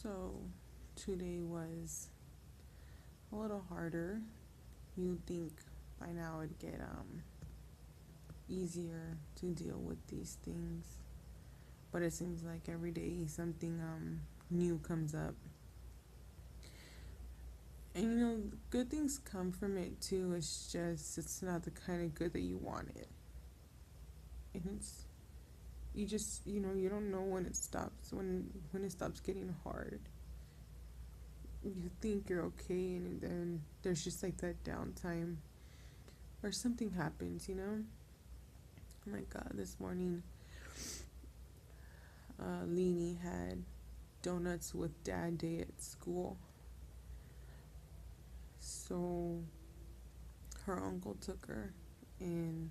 So today was a little harder. You'd think by now it'd get easier to deal with these things, but it seems like every day something new comes up. And good things come from it too. It's just it's not the kind of good that you wanted. And it's you just you don't know when it stops, when it stops getting hard. You think you're okay, and then there's just like that downtime or something happens. Oh my god, this morning Leanie had donuts with dad day at school. So her uncle took her, and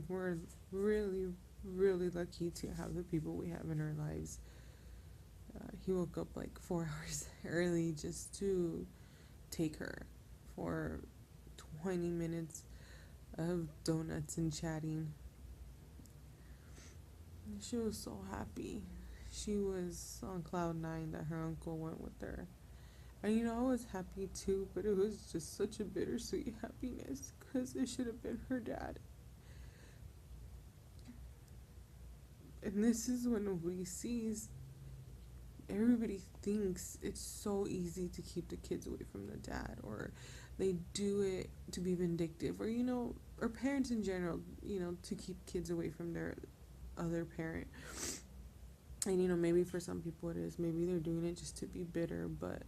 we're really, really lucky to have the people we have in our lives. He woke up like 4 hours early just to take her for 20 minutes of donuts and chatting. She was so happy. She was on cloud nine that her uncle went with her. And I was happy too, but it was just such a bittersweet happiness because it should have been her dad. And this is when nobody sees. Everybody thinks it's so easy to keep the kids away from the dad, or they do it to be vindictive, or parents in general, to keep kids away from their other parent. And maybe for some people it is. Maybe they're doing it just to be bitter, but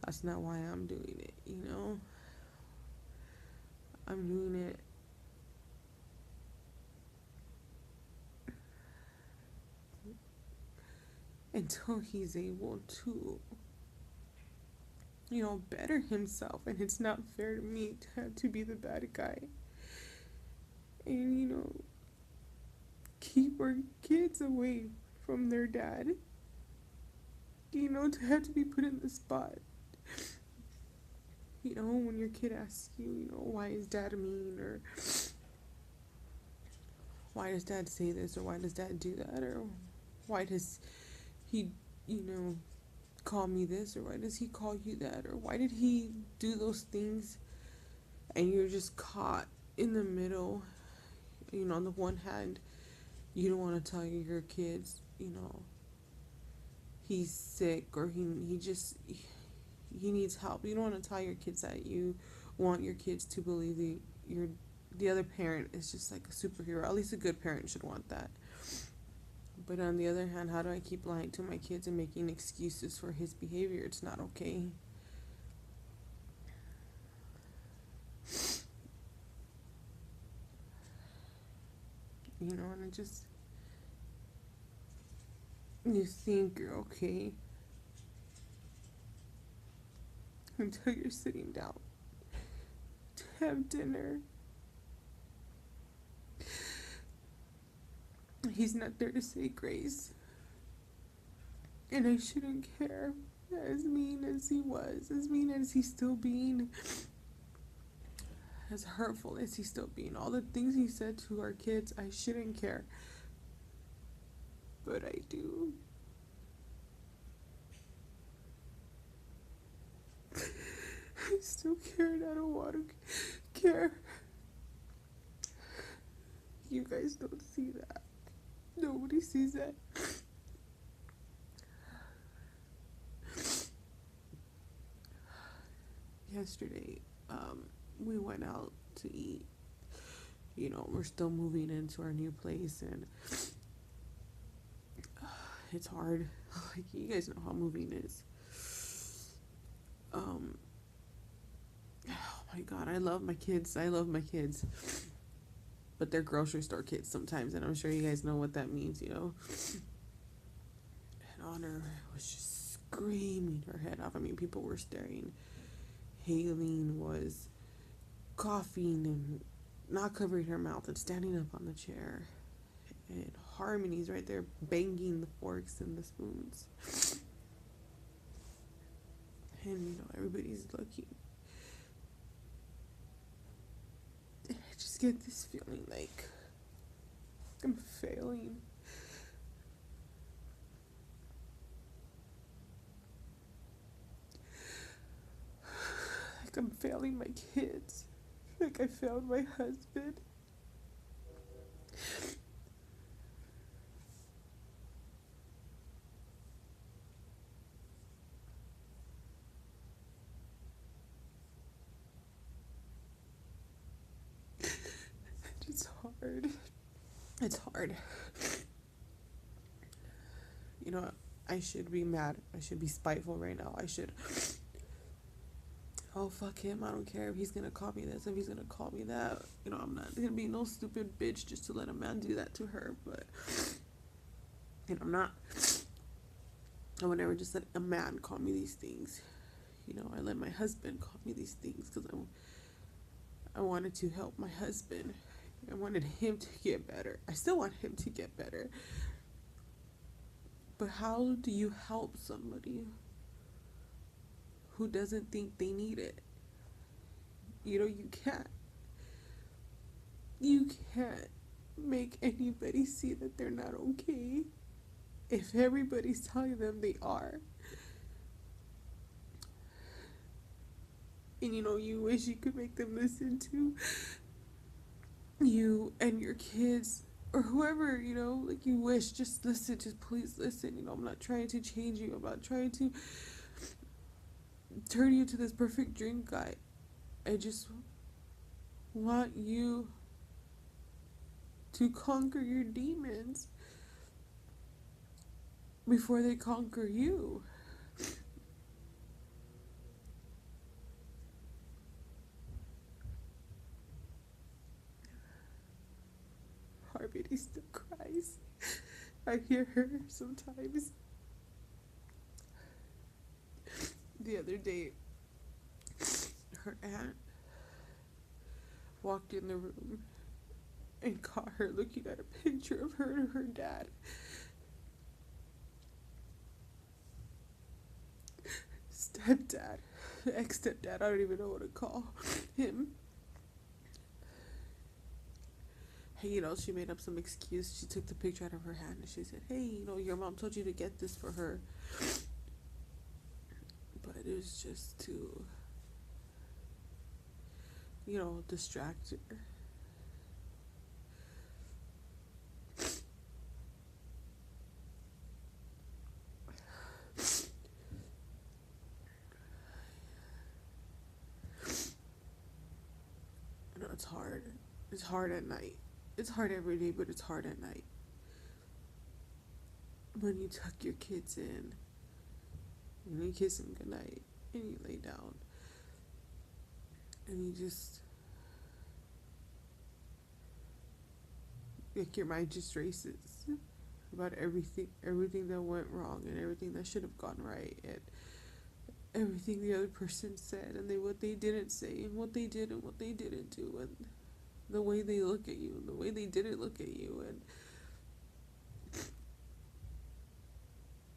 that's not why I'm doing it. I'm doing it until he's able to, better himself. And it's not fair to me to have to be the bad guy. And, keep our kids away from their dad. To have to be put in the spot. When your kid asks you, why is dad mean, or why does dad say this, or why does dad do that, or why does he, call me this, or why does he call you that, or why did he do those things, and you're just caught in the middle. On the one hand, you don't want to tell your kids, he's sick, or he needs help. You don't want to tell your kids that. You want your kids to believe the other parent is just like a superhero. At least a good parent should want that. But on the other hand, how do I keep lying to my kids and making excuses for his behavior? It's not okay. And I just, you think you're okay until you're sitting down to have dinner. He's not there to say grace. And I shouldn't care. As mean as he was, as mean as he's still being, as hurtful as he's still being, all the things he said to our kids, I shouldn't care. But I do. I still care, and I don't want to care. You guys don't see that. Nobody sees that. Yesterday, we went out to eat. We're still moving into our new place, and it's hard. Like, you guys know how moving is. Oh my god, I love my kids. But they're grocery store kids sometimes, and I'm sure you guys know what that means. And Honor was just screaming her head off. I mean, people were staring. Haleen was coughing and not covering her mouth and standing up on the chair. And Harmony's right there banging the forks and the spoons. And, everybody's looking. And I just get this feeling like I'm failing. I'm failing my kids. Like I failed my husband. It's hard. It's hard. You know, I should be mad. I should be spiteful right now. I should. Oh, fuck him. I don't care if he's gonna call me this, if he's gonna call me that. You know, I'm not gonna be no stupid bitch just to let a man do that to her. But, you know, I'm not. I would never just let a man call me these things. You know, I let my husband call me these things because I wanted to help my husband. I wanted him to get better. I still want him to get better. But how do you help somebody who doesn't think they need it? You know, you can't. You can't make anybody see that they're not okay if everybody's telling them they are. And you know, you wish you could make them listen to you and your kids or whoever, you know, like you wish, just listen, just please listen. You know, I'm not trying to change you. I'm not trying to turn you to this perfect dream guy. I just want you to conquer your demons before they conquer you. Harmony still cries. I hear her sometimes. The other day, her aunt walked in the room and caught her looking at a picture of her and her dad. Stepdad, ex-stepdad, I don't even know what to call him. Hey, you know, she made up some excuse. She took the picture out of her hand and she said, hey, you know, your mom told you to get this for her. But it was just to, you know, distract her. I know it's hard. It's hard at night. It's hard every day, but it's hard at night. When you tuck your kids in and you kiss them goodnight and you lay down and you just, like, your mind just races about everything that went wrong and everything that should have gone right and everything the other person said and what they didn't say and what they did and what they didn't do and the way they look at you and the way they didn't look at you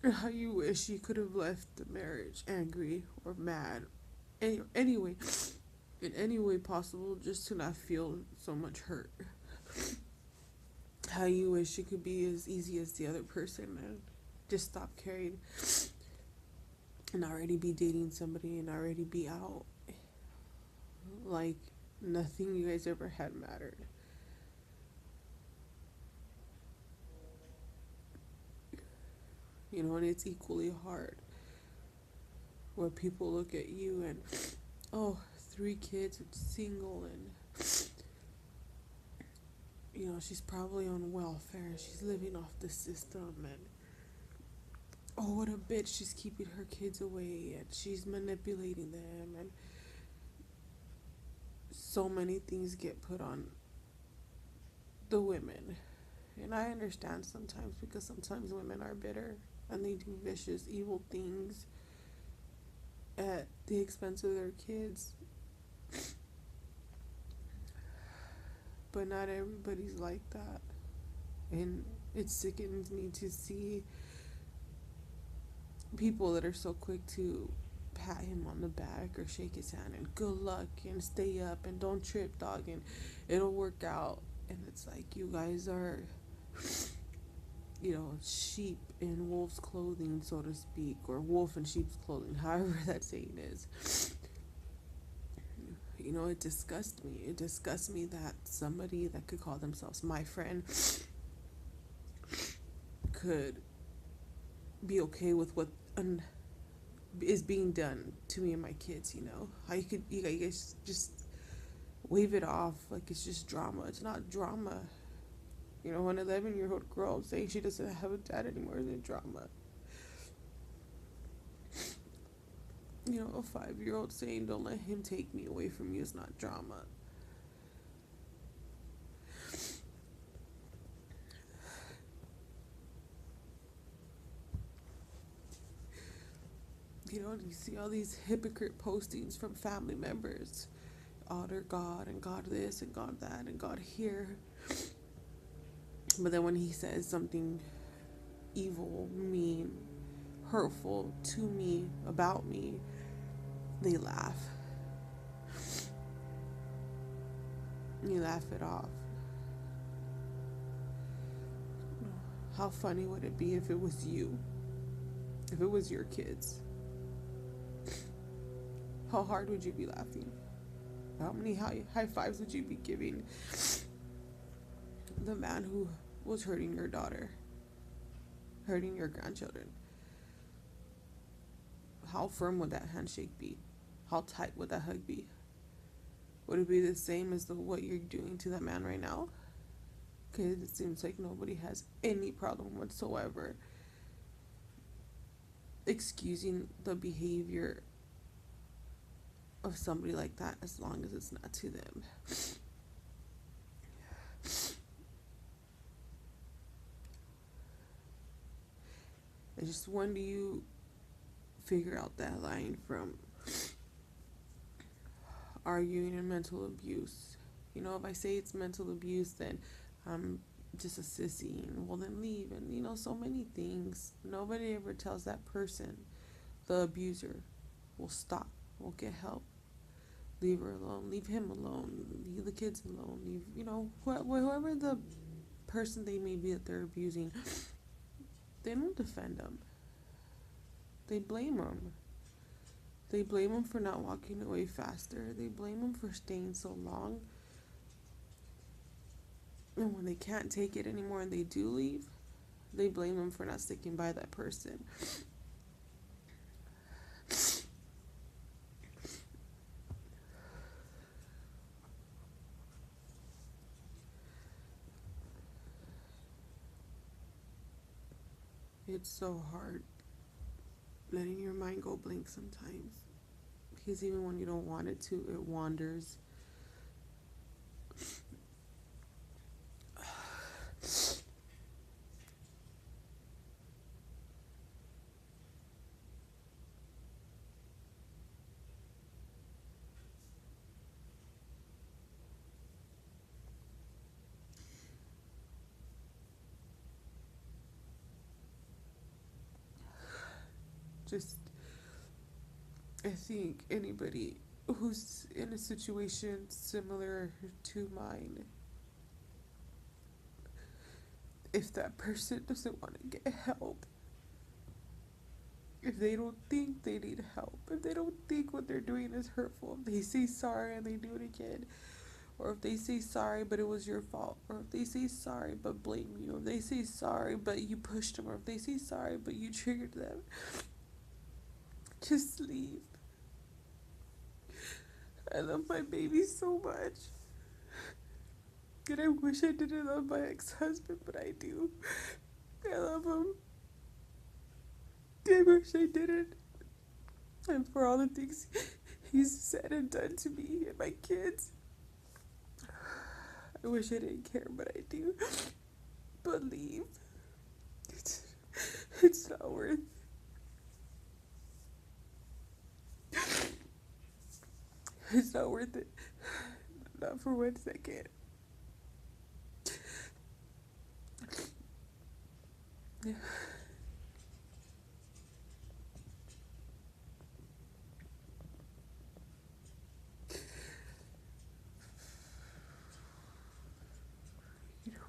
and how you wish you could have left the marriage angry or mad. Anyway, in any way possible, just to not feel so much hurt. How you wish it could be as easy as the other person and just stop caring and already be dating somebody and already be out like nothing you guys ever had mattered. You know, and it's equally hard where people look at you and, oh, 3 kids and single and, you know, she's probably on welfare. She's living off the system and, oh, what a bitch. She's keeping her kids away and she's manipulating them and so many things get put on the women. And I understand sometimes because sometimes women are bitter and they do vicious, evil things at the expense of their kids. But not everybody's like that. And it sickens me to see people that are so quick to pat him on the back or shake his hand and good luck and stay up and don't trip, dog, and it'll work out. And it's like, you guys are, you know, sheep in wolf's clothing, so to speak, or wolf in sheep's clothing, however that saying is. You know, it disgusts me. It disgusts me that somebody that could call themselves my friend could be okay with what is being done to me and my kids. You know, how you guys just wave it off like it's just drama. It's not drama. You know, an 11-year-old girl saying she doesn't have a dad anymore isn't drama. You know, a 5-year-old saying don't let him take me away from you is not drama. You know, you see all these hypocrite postings from family members. Honor God and God this and God that and God here. But then when he says something evil, mean, hurtful to me, about me, they laugh. You laugh it off. How funny would it be if it was you? If it was your kids? How hard would you be laughing? How many high fives would you be giving the man who was hurting your daughter, hurting your grandchildren? How firm would that handshake be? How tight would that hug be? Would it be the same as what you're doing to that man right now? Because it seems like nobody has any problem whatsoever excusing the behavior of somebody like that as long as it's not to them. I just, when do you figure out that line from arguing and mental abuse? You know, if I say it's mental abuse, then I'm just a sissy, and well, then leave, and you know, so many things. Nobody ever tells that person, the abuser, will stop, will get help, leave her alone, leave him alone, leave the kids alone, leave, you know, whoever the person they may be that they're abusing. They don't defend them. They blame them. They blame them for not walking away faster. They blame them for staying so long. And when they can't take it anymore and they do leave, they blame them for not sticking by that person. It's so hard letting your mind go blank sometimes. Because even when you don't want it to, it wanders. Just, I think anybody who's in a situation similar to mine, if that person doesn't want to get help, if they don't think they need help, if they don't think what they're doing is hurtful, if they say sorry and they do it again, or if they say sorry but it was your fault, or if they say sorry but blame you, or if they say sorry but you pushed them, or if they say sorry but you triggered them, just leave. I love my baby so much. And I wish I didn't love my ex-husband, but I do. I love him. I wish I didn't. And for all the things he's said and done to me and my kids. I wish I didn't care, but I do. But leave. It's not worth it. It's not worth it. Not for 1 second. Yeah.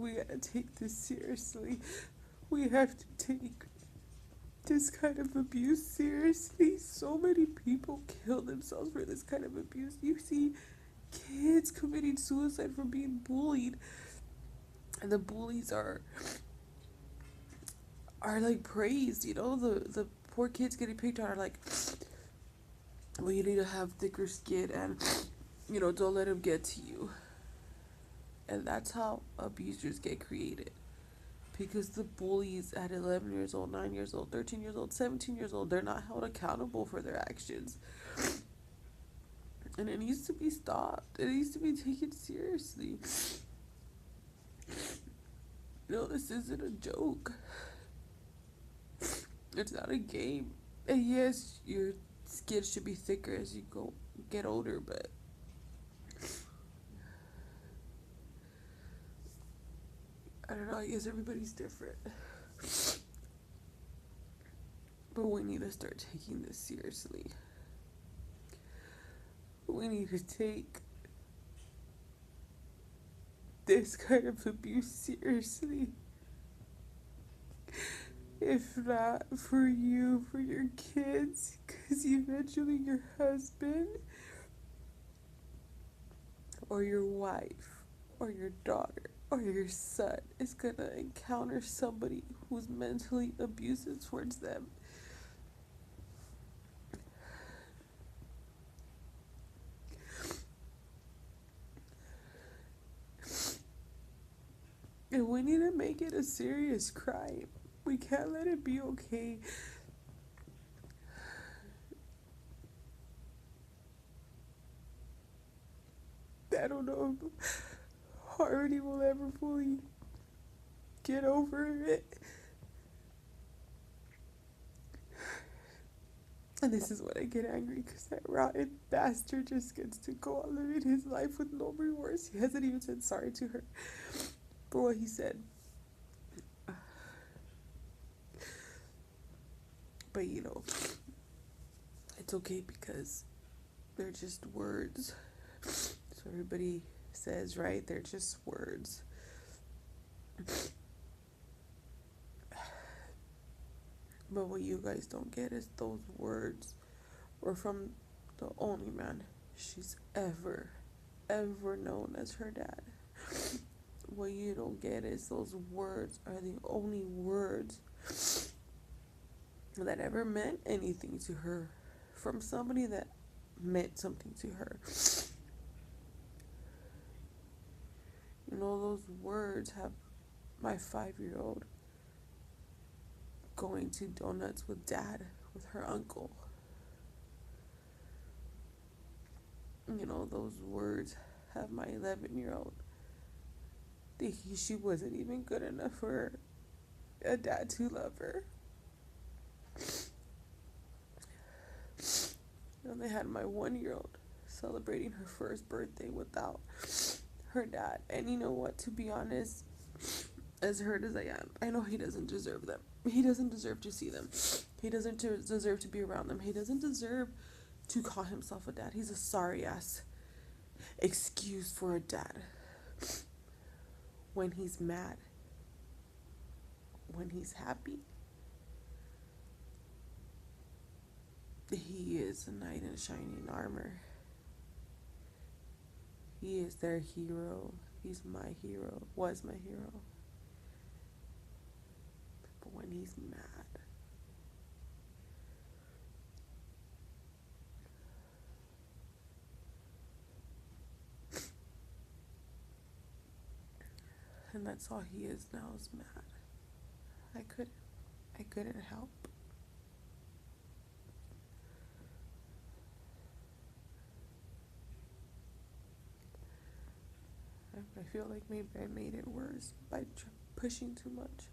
We gotta take this seriously. We have to take this kind of abuse seriously. So many people kill themselves for this kind of abuse. You see kids committing suicide from being bullied, and the bullies are like praised. The poor kids getting picked on are like, well, you need to have thicker skin, and don't let them get to you. And that's how abusers get created, because the bullies at 11 years old, 9 years old, 13 years old, 17 years old, they're not held accountable for their actions. And it needs to be stopped. It needs to be taken seriously. This isn't a joke. It's not a game. And yes, your skin should be thicker as you get older, but I don't know, I guess everybody's different. But we need to start taking this seriously. We need to take this kind of abuse seriously. If not for you, for your kids, because eventually your husband or your wife or your daughter or your son is gonna encounter somebody who's mentally abusive towards them. And we need to make it a serious crime. We can't let it be okay. I don't know if Harmony will ever fully get over it. And this is when I get angry, because that rotten bastard just gets to go on living his life with no remorse. He hasn't even said sorry to her for what he said. But it's okay, because they're just words. So everybody says, right? They're just words. But what you guys don't get is those words were from the only man she's ever known as her dad. What you don't get is those words are the only words that ever meant anything to her from somebody that meant something to her. Those words have my 5-year-old going to donuts with dad, with her uncle. Those words have my 11-year-old thinking she wasn't even good enough for a dad to love her. And they had my 1-year-old celebrating her first birthday without her dad. And you know what, to be honest, as hurt as I am, I know he doesn't deserve them. He doesn't deserve to see them. He doesn't deserve to be around them. He doesn't deserve to call himself a dad. He's a sorry ass excuse for a dad. When he's mad, when he's happy, he is a knight in shining armor. He is their hero. He's my hero. Was my hero. But when he's mad, and that's all he is now, is mad. I couldn't help. I feel like maybe I made it worse by pushing too much.